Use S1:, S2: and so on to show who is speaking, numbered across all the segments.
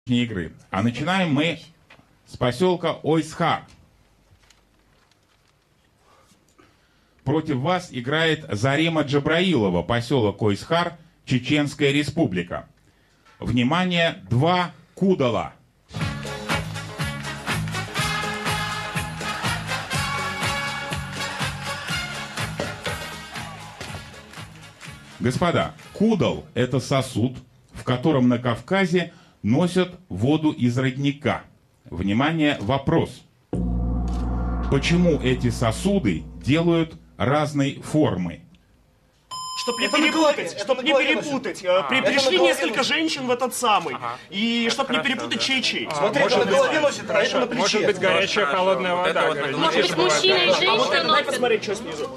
S1: игры. А начинаем мы с поселка Ойсхар. Против вас играет Зарема Джабраилова, поселок Ойсхар, Чеченская Республика. Внимание, 2 кудала. Господа, кудал – это сосуд, в котором на Кавказе носят воду из родника. Внимание, вопрос. Почему эти сосуды делают разной формы?
S2: Чтоб не перепутать, пришли несколько женщин в этот самый, и чтоб не перепутать чей-чей.
S3: Смотри, это на голове носит, а это на плече.
S4: Может быть, горячая, холодная вода.
S5: Может быть, мужчина и женщина
S2: Дай
S5: носят.
S2: посмотреть, что снизу.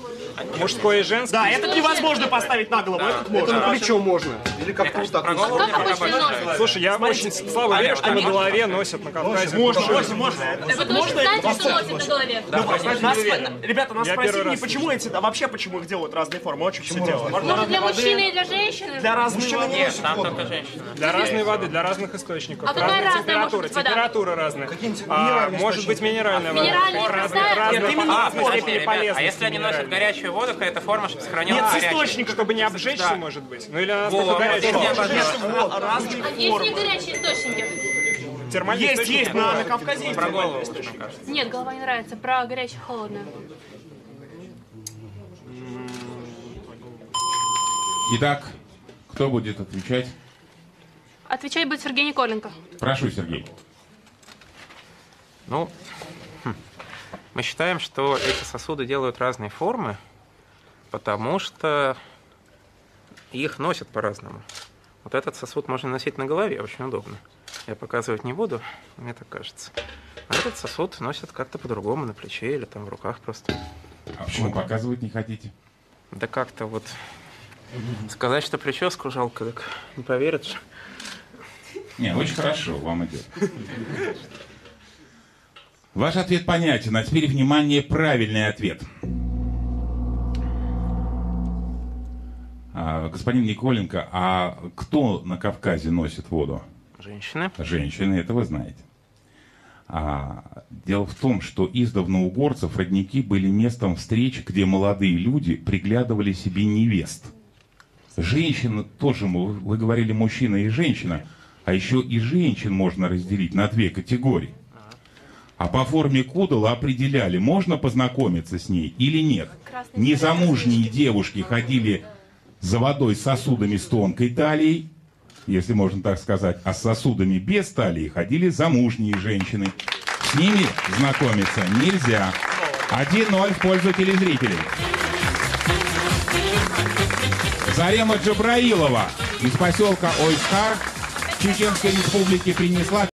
S4: Мужское и женское.
S2: Да, этот невозможно поставить на голову, этот
S3: Это
S2: можно.
S3: на плечо можно. Или как-то вот так.
S5: Как обычно носят?
S4: Слушай, я очень слабо верю, что на голове носят на Кавказе.
S2: Можно.
S5: Вы точно знаете, что носят на голове?
S2: Ребята, нас
S4: Я
S2: спросили,
S4: первый
S2: не
S4: раз
S2: почему эти, а вообще почему их делают разные формы, очень все делают.
S5: Может, для мужчины и для женщины?
S2: Для разных
S3: Нет,
S6: Там только женщина.
S4: Для разной воды, для разных источников.
S5: А какая
S4: Разные
S5: разная может
S4: температуры.
S5: быть вода?
S4: Температура разная.
S3: минеральные
S4: Может быть, минеральная вода.
S5: Минеральная простая?
S4: Разная
S2: Нет, именно
S4: полезность,
S2: форма,
S4: степени
S6: Ребят, а
S4: полезности
S6: если они носят
S4: минеральной.
S6: горячую воду, какая-то форма, чтобы сохранялась
S2: Нет, с
S6: горячей?
S2: источника.
S4: Чтобы не обжечься, может быть. Ну или она только
S6: Вот,
S4: горячая.
S6: вот, вот.
S2: Разные
S5: А есть ли
S2: формы.
S5: горячие источники?
S4: Термальный
S2: Есть,
S4: источник
S2: на
S4: бывает.
S2: Кавказе есть
S6: Про голову,
S2: термальные
S6: мне
S2: источники.
S6: кажется.
S5: Нет, голова не нравится. Про горячее, холодное.
S1: Итак, кто будет отвечать?
S5: Отвечать будет Сергей Николенко.
S1: Прошу, Сергей.
S6: Ну, мы считаем, что эти сосуды делают разные формы, потому что их носят по-разному. Вот этот сосуд можно носить на голове, очень удобно. Я показывать не буду, мне так кажется. А этот сосуд носят как-то по-другому, на плече или там в руках просто.
S1: А почему показывать не хотите?
S6: Да как-то вот сказать, что прическу жалко, так не поверят же.
S1: Не, очень хорошо, вам идет. Ваш ответ понятен, а теперь, внимание, правильный ответ. Господин Николенко, а кто на Кавказе носит воду?
S6: Женщины.
S1: Женщины, это вы знаете. Дело в том, что издавна у горцев родники были местом встреч, где молодые люди приглядывали себе невест. Женщины тоже, вы говорили, мужчина и женщина, а еще и женщин можно разделить на 2 категории. А по форме кудала определяли, можно познакомиться с ней или нет. Незамужние девушки ходили за водой с сосудами с тонкой талией, если можно так сказать, а с сосудами без талии ходили замужние женщины. С ними знакомиться нельзя. 1-0 в пользу телезрителей. Зарема Джабраилова из поселка Ойсхар Чеченской Республики принесла